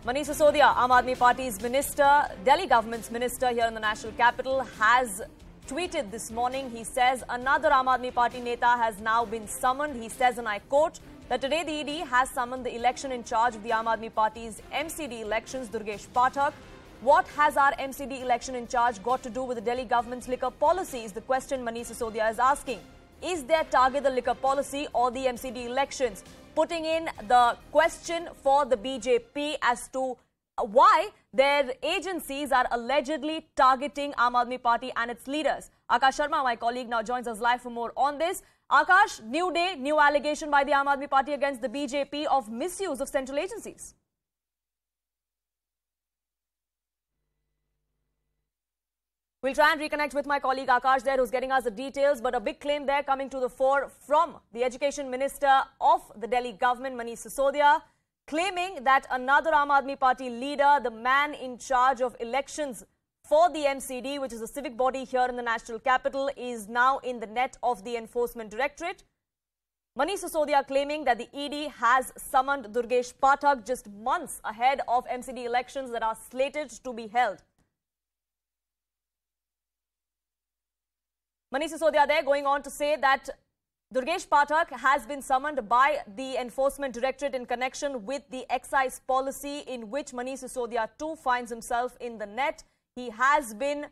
Manish Sisodia, Aam Aadmi Party's minister, Delhi government's minister here in the national capital, has tweeted this morning. He says another Aam Aadmi Party neta has now been summoned. He says, and I quote, that today the ED has summoned the election in charge of the Aam Aadmi Party's MCD elections, Durgesh Pathak. What has our MCD election in charge got to do with the Delhi government's liquor policy is the question Manish Sisodia is asking. Is their target the liquor policy or the MCD elections? Putting in the question for the BJP as to why their agencies are allegedly targeting Aam Aadmi Party and its leaders. Akash Sharma, my colleague, now joins us live for more on this. Akash, new day, new allegation by the Aam Aadmi Party against the BJP of misuse of central agencies. We'll try and reconnect with my colleague Akash there, who's getting us the details, but a big claim there coming to the fore from the Education Minister of the Delhi government, Manish Sisodia, claiming that another Aam Aadmi Party leader, the man in charge of elections for the MCD, which is a civic body here in the national capital, is now in the net of the Enforcement Directorate. Manish Sisodia claiming that the ED has summoned Durgesh Pathak just months ahead of MCD elections that are slated to be held. Manish Sisodia there going on to say that Durgesh Pathak has been summoned by the Enforcement Directorate in connection with the excise policy in which Manish Sisodia too finds himself in the net. He has been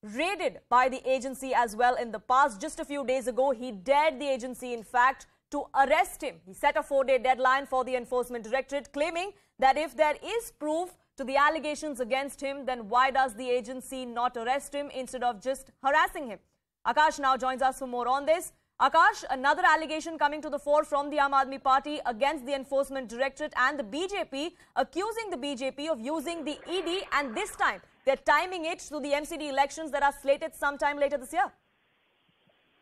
raided by the agency as well in the past. Just a few days ago, he dared the agency, in fact, to arrest him. He set a 4-day deadline for the Enforcement Directorate, claiming that if there is proof to the allegations against him, then why does the agency not arrest him instead of just harassing him? Akash now joins us for more on this. Akash, another allegation coming to the fore from the Aam Aadmi Party against the Enforcement Directorate and the BJP, accusing the BJP of using the ED, and this time they're timing it to the MCD elections that are slated sometime later this year.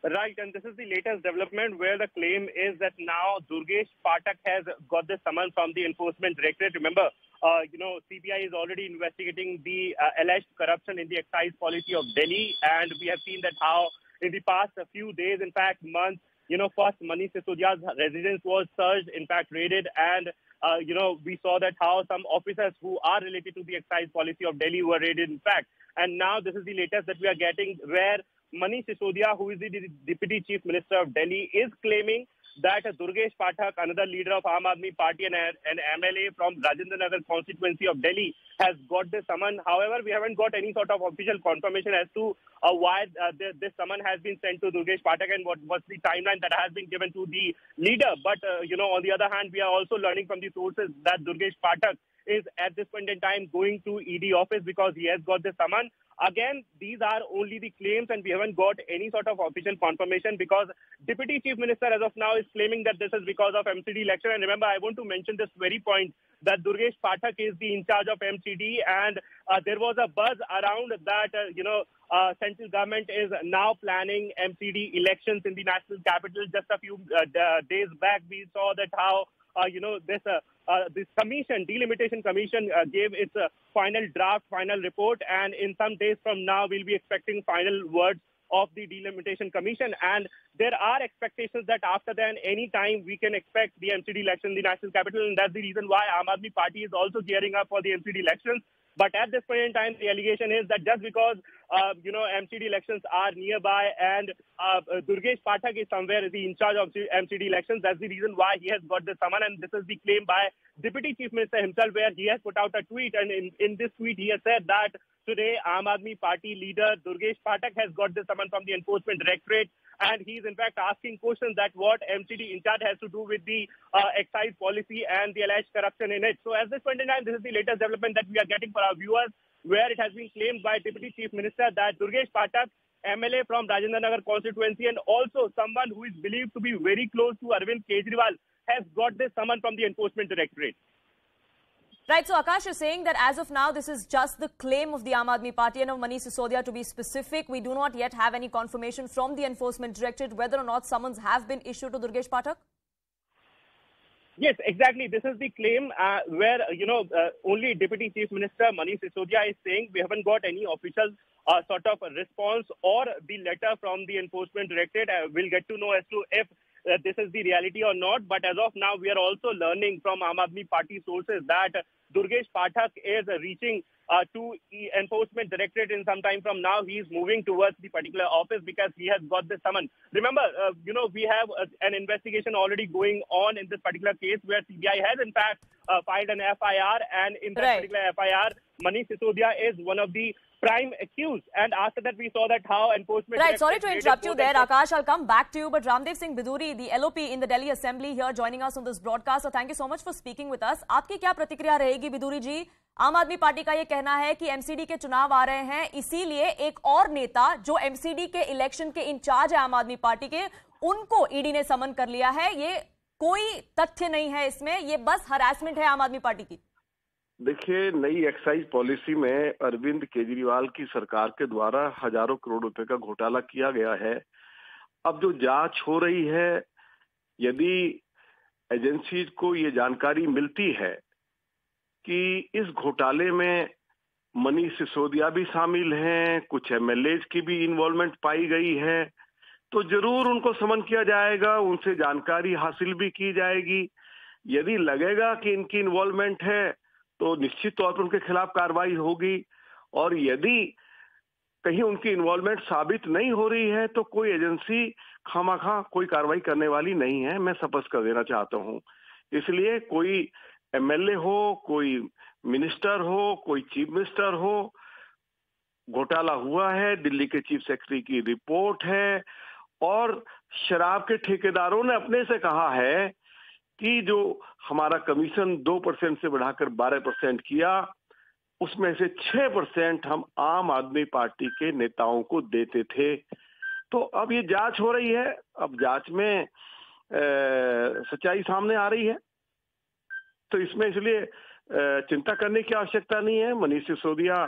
Right, and this is the latest development where the claim is that now Durgesh Pathak has got the summons from the Enforcement Directorate. Remember, CBI is already investigating the alleged corruption in the excise policy of Delhi, and we have seen that how in the past a few days, in fact months, first Manish Sisodia's residence was searched, in fact raided, and we saw that how some officers who are related to the excise policy of Delhi were raided, in fact. And now this is the latest that we are getting, where Manish Sisodia, who is the Deputy Chief Minister of Delhi, is claiming that Durgesh Pathak, another leader of Aam Aadmi Party and an MLA from Rajendra Nagar constituency of Delhi, has got this summon. However, we haven't got any sort of official confirmation as to why this summon has been sent to Durgesh Pathak and what's the timeline that has been given to the leader. But, on the other hand, we are also learning from the sources that Durgesh Pathak is at this point in time going to ED office because he has got the summon. Again, these are only the claims and we haven't got any sort of official confirmation because Deputy Chief Minister as of now is claiming that this is because of MCD election. And remember, I want to mention this very point that Durgesh Pathak is the in charge of MCD, and there was a buzz around that, central government is now planning MCD elections in the national capital. Just a few days back, we saw that how this commission, delimitation commission, gave its final draft, final report, and in some days from now, we'll be expecting final words of the delimitation commission. And there are expectations that after then, any time we can expect the MCD election in the national capital, and that's the reason why Aam Aadmi Party is also gearing up for the MCD elections. But at this point in time, the allegation is that just because, MCD elections are nearby and Durgesh Pathak is somewhere in charge of MCD elections, that's the reason why he has got the summon. And this is the claim by Deputy Chief Minister himself, where he has put out a tweet. And in this tweet, he has said that today, Aam Aadmi Party leader Durgesh Pathak has got the summon from the Enforcement Directorate. And he's in fact asking questions that what MCD in charge has to do with the excise policy and the alleged corruption in it. So at this point in time, this is the latest development that we are getting for our viewers, where it has been claimed by Deputy Chief Minister that Durgesh Pathak, MLA from Rajendra Nagar constituency and also someone who is believed to be very close to Arvind Kejriwal, has got this summon from the Enforcement Directorate. Right, so Akash is saying that as of now, this is just the claim of the Aam Aadmi Party and of Manish Sisodia to be specific. We do not yet have any confirmation from the Enforcement Directorate whether or not summons have been issued to Durgesh Pathak. Yes, exactly. This is the claim where, only Deputy Chief Minister Manish Sisodia is saying we haven't got any official sort of response or the letter from the Enforcement Directorate. We'll get to know as to if this is the reality or not. But as of now, we are also learning from Aam Aadmi Party sources that Durgesh Pathak is reaching to Enforcement Directorate in some time from now. He is moving towards the particular office because he has got the summon. Remember, we have an investigation already going on in this particular case where CBI has in fact filed an FIR, and in that particular FIR, Manish Sisodia is one of the prime accused. And after that, we saw that how enforcement... Right, sorry to interrupt you there, Akash. I'll come back to you. But Ramdev Singh Biduri, the LOP in the Delhi Assembly here joining us on this broadcast. So thank you so much for speaking with us. आपकी क्या प्रतिक्रिया रहेगी बिदुरी जी? आम आदमी party का ये कहना है कि एमसीडी के चुनाव आ रहे हैं, इसीलिए एक और नेता जो एमसीडी के इलेक्शन के इंचार्ज है आम आदमी पार्टी के, उनको ईडी ने समन कर लिया है। ये कोई तथ्य नहीं है इसमें, ये बस हरासमेंट है आम आदमी पार्टी की। देखिए, नई एक्साइज पॉलिसी में अरविंद केजरीवाल की सरकार के द्वारा हजारों करोड़ रुपए का घोटाला किया गया है। अब जो जांच हो रही है, यदि एजेंसीज को ये जानकारी मिलती है कि इस घोटाले में मनीष सिसोदिया भी शामिल हैं, कुछ एमएलएज की भी इन्वॉल्वमेंट पाई गई है, तो जरूर उनको समन किया जाएगा, उनसे जानकारी हासिल भी की जाएगी। यदि लगेगा कि इनकी इन्वॉल्वमेंट है तो निश्चित तौर पर उनके खिलाफ कार्रवाई होगी, और यदि कहीं उनकी इन्वॉल्वमेंट साबित नहीं हो रही है तो कोई एजेंसी खामखा कोई कार्रवाई करने वाली नहीं है, मैं स्पष्ट कर देना चाहता हूं। इसलिए कोई एमएलए हो, कोई मिनिस्टर हो, कोई चीफ मिनिस्टर हो, घोटाला हुआ है, दिल्ली के चीफ सेक्रेटरी की रिपोर्ट है, और शराब के ठेकेदारों ने अपने से कहा है कि जो हमारा कमीशन 2% से बढ़ाकर 12% किया, उसमें से 6% हम आम आदमी पार्टी के नेताओं को देते थे। तो अब ये जांच हो रही है, अब जांच में सच्चाई सामने आ रही है, तो इसमें इसलिए चिंता करने की आवश्यकता नहीं है। मनीष सिसोदिया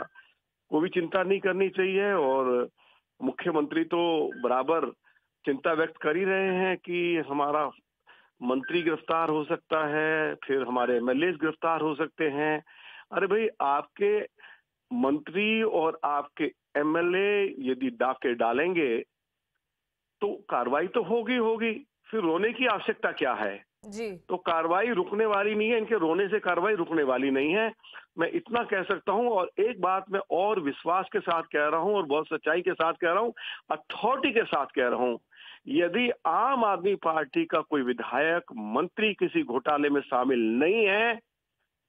को भी चिंता नहीं करनी चाहिए, और मुख्यमंत्री तो बराबर चिंता व्यक्त कर ही रहे हैं कि हमारा मंत्री गिरफ्तार हो सकता है, फिर हमारे एमएलए गिरफ्तार हो सकते हैं। अरे भाई, आपके मंत्री और आपके एमएलए यदि डाके डालेंगे तो कार्रवाई तो होगी, फिर रोने की आवश्यकता क्या है जी? तो कार्रवाई रुकने वाली नहीं है, इनके रोने से कार्रवाई रुकने वाली नहीं है, मैं इतना कह सकता हूं। और एक बात मैं और विश्वास के साथ कह रहा हूं और बहुत सच्चाई के साथ कह रहा हूं, अथॉरिटी के साथ कह रहा हूं, यदि आम आदमी पार्टी का कोई विधायक, मंत्री किसी घोटाले में शामिल नहीं है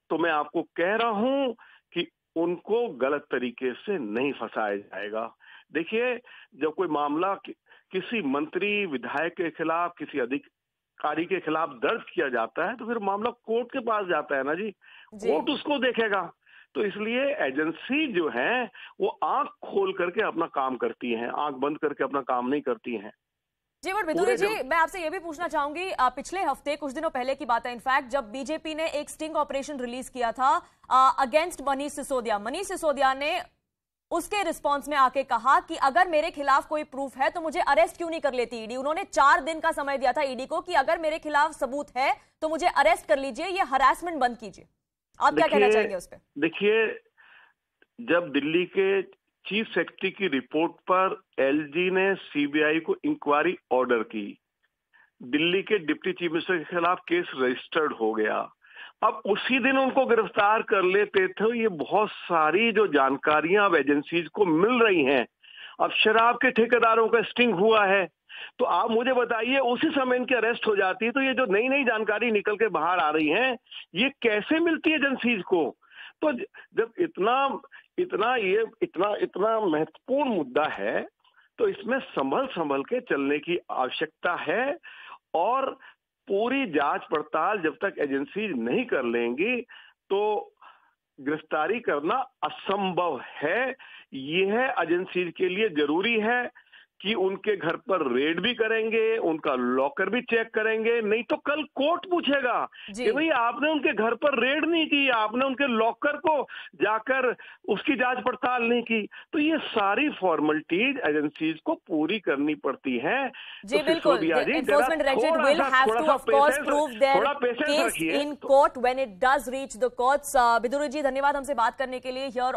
तो मैं आपको कह रहा हूं कि उनको गलत तरीके से नहीं फंसाया जाएगा। देखिए, जब कोई मामला किसी मंत्री, विधायक के खिलाफ, किसी अधिकारी के खिलाफ दर्ज किया जाता है तो फिर मामला कोर्ट के पास जाता है ना जी, कोर्ट उसको देखेगा। तो इसलिए एजेंसी जो है वो आंख खोल करके अपना काम करती है, आंख बंद करके अपना काम नहीं करती है। जी, बट बिदुरी जी, मैं आपसे ये भी पूछना चाहूंगी, पिछले हफ्ते कुछ दिनों पहले की बात है इनफैक्ट, जब बीजेपी ने एक स्टिंग ऑपरेशन रिलीज किया था अगेंस्ट मनीष सिसोदिया, मनीष सिसोदिया ने उसके रिस्पांस में आके कहा कि अगर मेरे खिलाफ कोई प्रूफ है तो मुझे अरेस्ट क्यों नहीं कर लेती ईडी। उन्होंने 4 दिन का समय दिया था ईडी को कि अगर मेरे खिलाफ सबूत है तो मुझे अरेस्ट कर लीजिए, ये हरासमेंट बंद कीजिए। आप क्या कहना चाहेंगे उस पर? देखिए, जब दिल्ली के चीफ सेक्रेटरी की रिपोर्ट पर एलजी ने सीबीआई को इंक्वायरी ऑर्डर की, दिल्ली के डिप्टी चीफ मिनिस्टर के खिलाफ केस रजिस्टर्ड हो गया, अब उसी दिन उनको गिरफ्तार कर लेते थे। ये बहुत सारी जो जानकारियां अब एजेंसीज को मिल रही हैं, अब शराब के ठेकेदारों का स्टिंग हुआ है, तो आप मुझे बताइए उसी समय इनकी अरेस्ट हो जाती है, तो ये जो नई नई जानकारी निकल के बाहर आ रही है, ये कैसे मिलती है एजेंसीज को? तो जब इतना महत्वपूर्ण मुद्दा है तो इसमें संभल के चलने की आवश्यकता है, और पूरी जांच पड़ताल जब तक एजेंसी नहीं कर लेंगी तो गिरफ्तारी करना असंभव है। यह एजेंसी के लिए जरूरी है कि उनके घर पर रेड भी करेंगे, उनका लॉकर भी चेक करेंगे, नहीं तो कल कोर्ट पूछेगा कि भाई आपने उनके घर पर रेड नहीं की, आपने उनके लॉकर को जाकर उसकी जांच पड़ताल नहीं की। तो ये सारी फॉर्मेलिटीज एजेंसीज को पूरी करनी पड़ती हैं। जी बिल्कुल, enforcement directorate will have to of course prove their case in court when it does reach the courts. Bidhuri ji, धन्यवाद हमसे बात करने के लिए। हियर